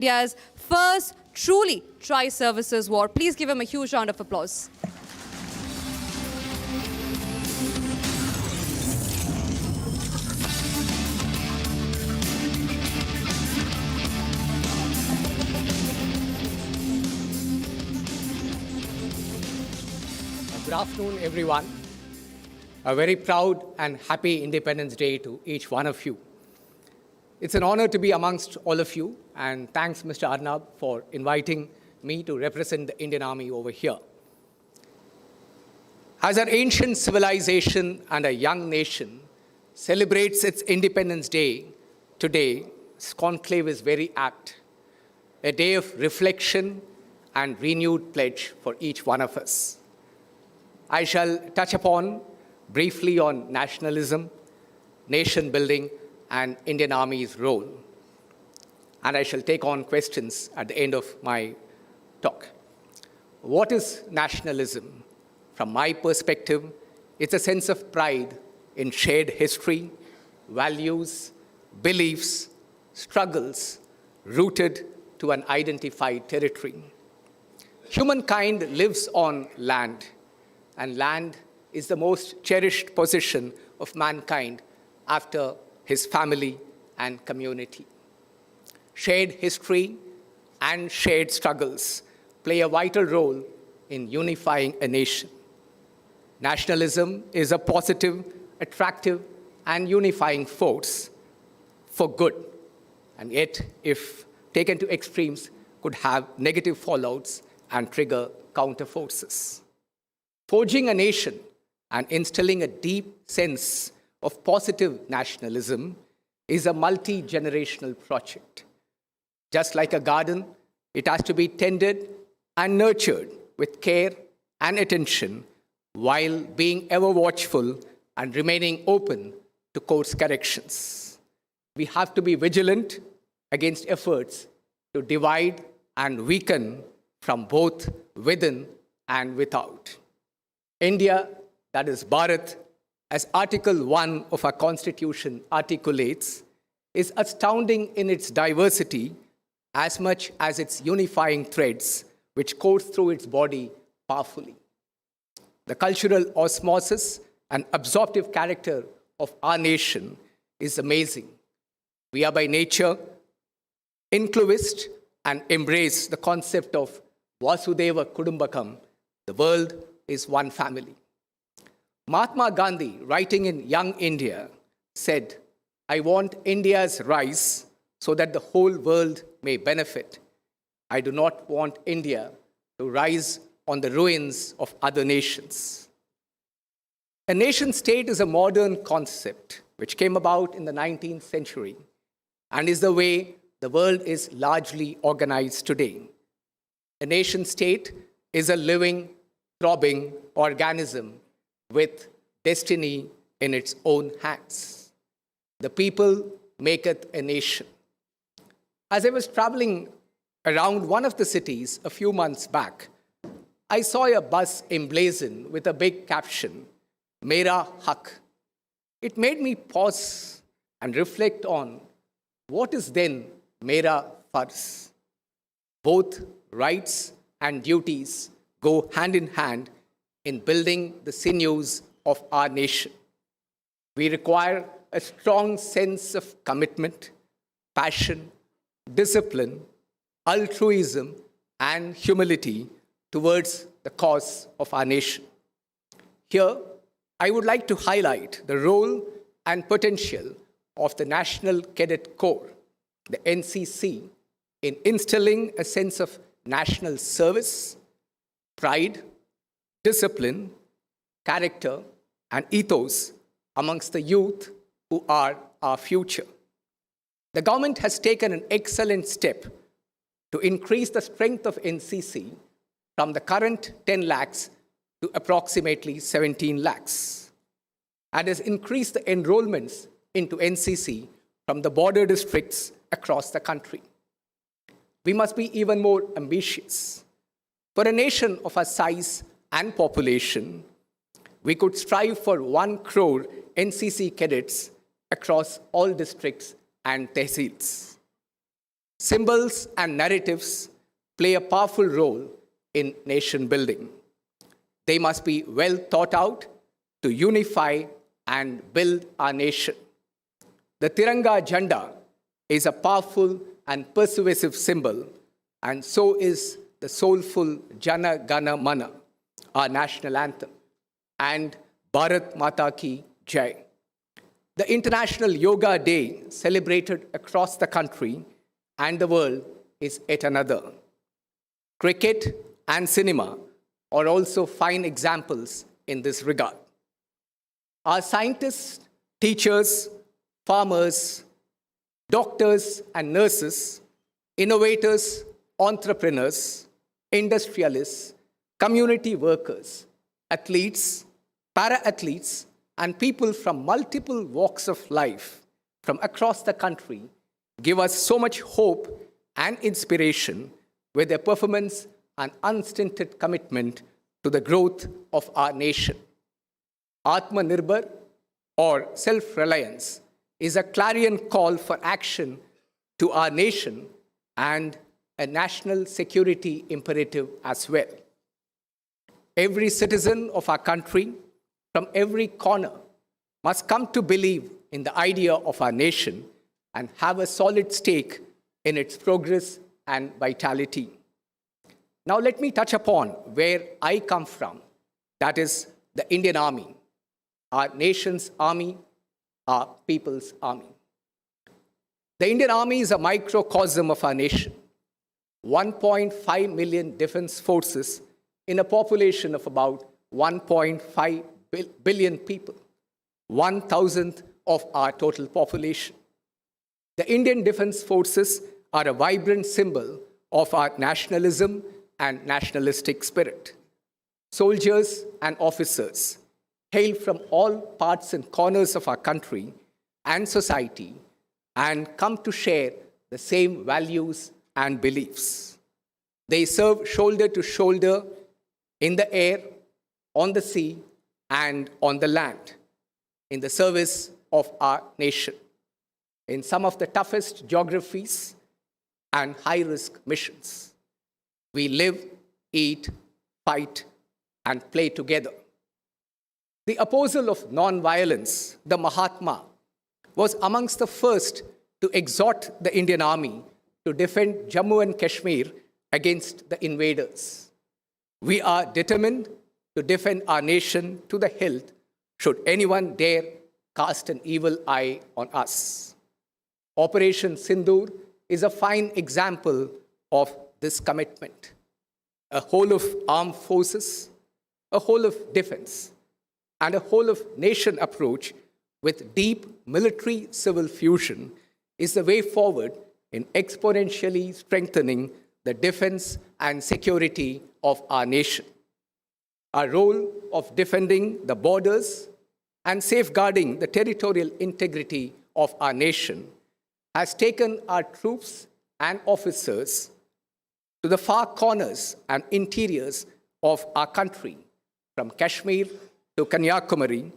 India's first truly tri-services war. Please give him a huge round of applause. Good afternoon, everyone. A very proud and happy Independence Day to each one of you. It's an honor to be amongst all of you, and thanks, Mr. Arnab, for inviting me to represent the Indian Army over here. As our ancient civilization and a young nation celebrates its Independence Day today, this conclave is very apt, a day of reflection and renewed pledge for each one of us. I shall touch upon briefly on nationalism, nation building, and Indian Army's role. And I shall take on questions at the end of my talk. What is nationalism? From my perspective, it's a sense of pride in shared history, values, beliefs, struggles, rooted to an identified territory. Humankind lives on land, and land is the most cherished possession of mankind after his family and community. Shared history and shared struggles play a vital role in unifying a nation. Nationalism is a positive, attractive, and unifying force for good, and yet, if taken to extremes, could have negative fallouts and trigger counter forces. Forging a nation and instilling a deep sense of positive nationalism is a multi-generational project. Just like a garden, it has to be tended and nurtured with care and attention while being ever watchful and remaining open to course corrections. We have to be vigilant against efforts to divide and weaken from both within and without. India, that is Bharat, as Article 1 of our Constitution articulates, is astounding in its diversity as much as its unifying threads, which course through its body powerfully. The cultural osmosis and absorptive character of our nation is amazing. We are by nature inclusivist and embrace the concept of Vasudhaiva Kudumbakam, the world is one family. Mahatma Gandhi, writing in Young India, said, "I want India's rise so that the whole world may benefit. I do not want India to rise on the ruins of other nations." A nation state is a modern concept which came about in the 19th century and is the way the world is largely organized today. A nation state is a living, throbbing organism with destiny in its own hands. The people maketh a nation. As I was traveling around one of the cities a few months back, I saw a bus emblazoned with a big caption, Mera Hak. It made me pause and reflect on what is then Mera Farz. Both rights and duties go hand in hand in building the sinews of our nation. We require a strong sense of commitment, passion, discipline, altruism, and humility towards the cause of our nation. Here, I would like to highlight the role and potential of the National Cadet Corps, the NCC, in instilling a sense of national service, pride, discipline, character, and ethos amongst the youth who are our future. The government has taken an excellent step to increase the strength of NCC from the current 10 lakhs to approximately 17 lakhs, and has increased the enrollments into NCC from the border districts across the country. We must be even more ambitious. For a nation of our size and population, we could strive for 1 crore NCC cadets across all districts and tehsils. Symbols and narratives play a powerful role in nation building. They must be well thought out to unify and build our nation. The Tiranga Jhanda is a powerful and persuasive symbol, and so is the soulful Jana Gana Mana, our national anthem, and Bharat Mata Ki Jai. The International Yoga Day, celebrated across the country and the world, is yet another. Cricket and cinema are also fine examples in this regard. Our scientists, teachers, farmers, doctors and nurses, innovators, entrepreneurs, industrialists, community workers, athletes, para-athletes, and people from multiple walks of life from across the country give us so much hope and inspiration with their performance and unstinted commitment to the growth of our nation. Atmanirbhar, or self-reliance, is a clarion call for action to our nation and a national security imperative as well. Every citizen of our country, from every corner, must come to believe in the idea of our nation and have a solid stake in its progress and vitality. Now let me touch upon where I come from, that is the Indian Army, our nation's army, our people's army. The Indian Army is a microcosm of our nation. 1.5 million defense forces in a population of about 1.5 billion people, 1,000th of our total population. The Indian Defense Forces are a vibrant symbol of our nationalism and nationalistic spirit. Soldiers and officers hail from all parts and corners of our country and society and come to share the same values and beliefs. They serve shoulder to shoulder in the air, on the sea, and on the land, in the service of our nation, in some of the toughest geographies and high-risk missions. We live, eat, fight, and play together. The apostle of non-violence, the Mahatma, was amongst the first to exhort the Indian Army to defend Jammu and Kashmir against the invaders. We are determined to defend our nation to the hilt should anyone dare cast an evil eye on us. Operation Sindoor is a fine example of this commitment. A whole of armed forces, a whole of defense, and a whole of nation approach with deep military-civil fusion is the way forward in exponentially strengthening the defense and security of our nation. Our role of defending the borders and safeguarding the territorial integrity of our nation has taken our troops and officers to the far corners and interiors of our country, from Kashmir to Kanyakumari,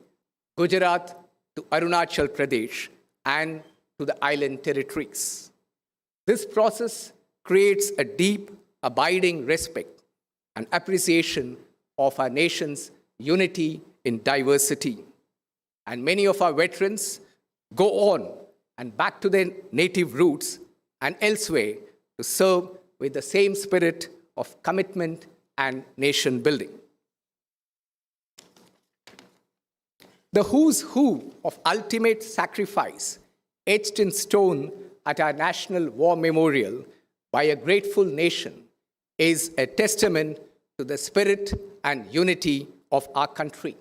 Gujarat to Arunachal Pradesh, and to the island territories. This process creates a deep, abiding respect and appreciation of our nation's unity in diversity. And many of our veterans go on and back to their native roots and elsewhere to serve with the same spirit of commitment and nation building. The who's who of ultimate sacrifice etched in stone at our National War Memorial by a grateful nation is a testament to the spirit and unity of our country.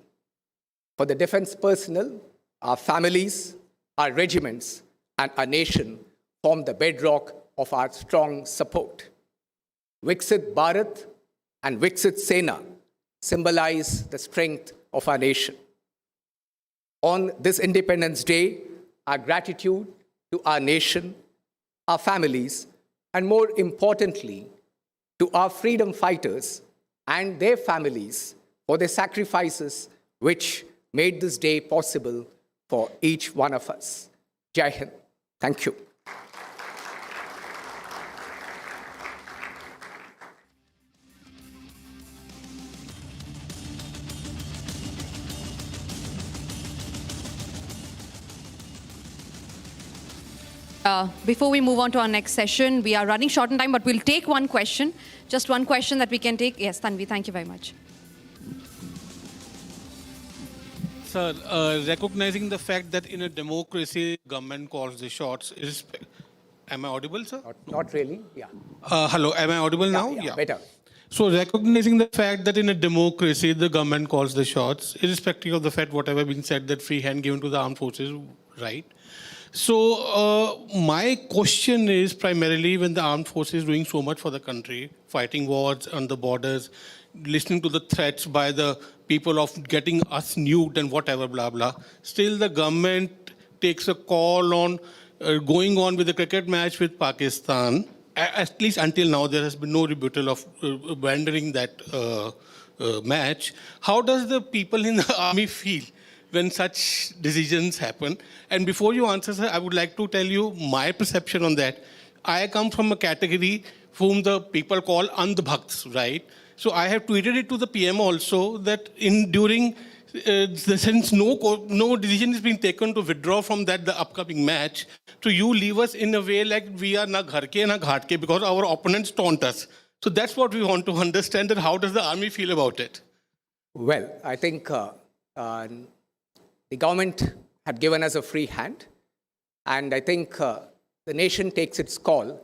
For the defense personnel, our families, our regiments, and our nation form the bedrock of our strong support. Viksit Bharat and Viksit Sena symbolize the strength of our nation. On this Independence Day, our gratitude to our nation, our families, and more importantly, to our freedom fighters and their families for their sacrifices which made this day possible for each one of us. Jai Hind. Thank you. Before we move on to our next session, we are running short on time, but we'll take one question. Just one question that we can take. Yes, Tanvi, thank you very much. Sir, recognizing the fact that in a democracy, government calls the shots, am I audible, sir? Not really, yeah. Hello, am I audible now? Yeah, better. So recognizing the fact that in a democracy, the government calls the shots, irrespective of the fact whatever been said that free hand given to the armed forces, right? So my question is primarily when the armed forces is doing so much for the country, fighting wars on the borders, listening to the threats by the people of getting us nuked and whatever, blah, blah. Still the government takes a call on going on with the cricket match with Pakistan. At least until now, there has been no rebuttal of abandoning that match. How does the people in the army feel when such decisions happen? And before you answer, sir, I would like to tell you my perception on that. I come from a category whom the people call Andhbhakts, right? So I have tweeted it to the PM also that since no decision is being taken to withdraw from that the upcoming match, so you leave us in a way like we are na ghar ke na ghat ke because our opponents taunt us. So that's what we want to understand, that how does the army feel about it? Well, I think the government had given us a free hand, and I think the nation takes its call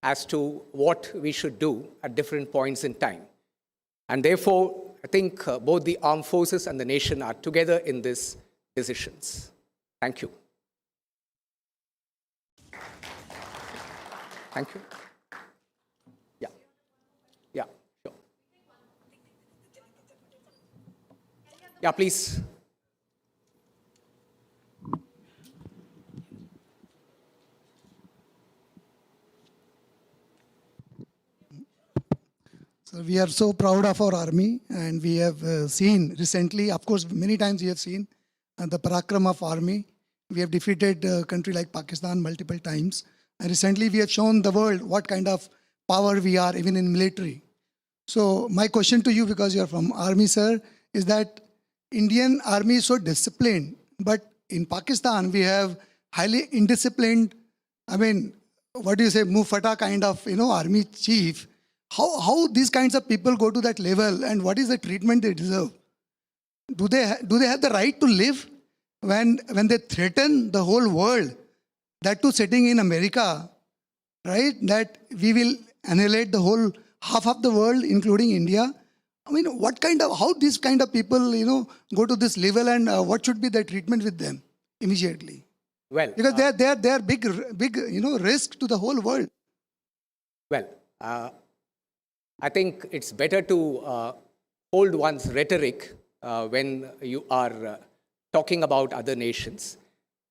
as to what we should do at different points in time. And therefore, I think both the armed forces and the nation are together in these decisions. Thank you. Thank you. Yeah, sure. Yeah, please. So we are so proud of our army, and we have seen recently, of course, many times we have seen the parakram of army. We have defeated a country like Pakistan multiple times. And recently we have shown the world what kind of power we are, even in military. So my question to you, because you are from army, sir, is that Indian army is so disciplined, but in Pakistan we have highly indisciplined, Mufata kind of, army chief. How these kinds of people go to that level, and what is the treatment they deserve? Do they have the right to live when they threaten the whole world? That too sitting in America, right? That we will annihilate the whole half of the world, including India. How these kind of people, go to this level, and what should be the treatment with them immediately? Well, because they are big, risk to the whole world. Well, I think it's better to hold one's rhetoric when you are talking about other nations.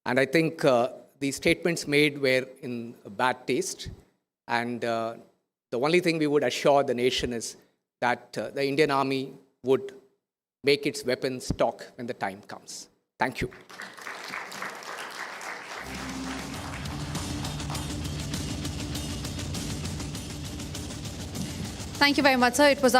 And I think the statements made were in bad taste. And the only thing we would assure the nation is that the Indian Army would make its weapons talk when the time comes. Thank you. Thank you very much, sir. It was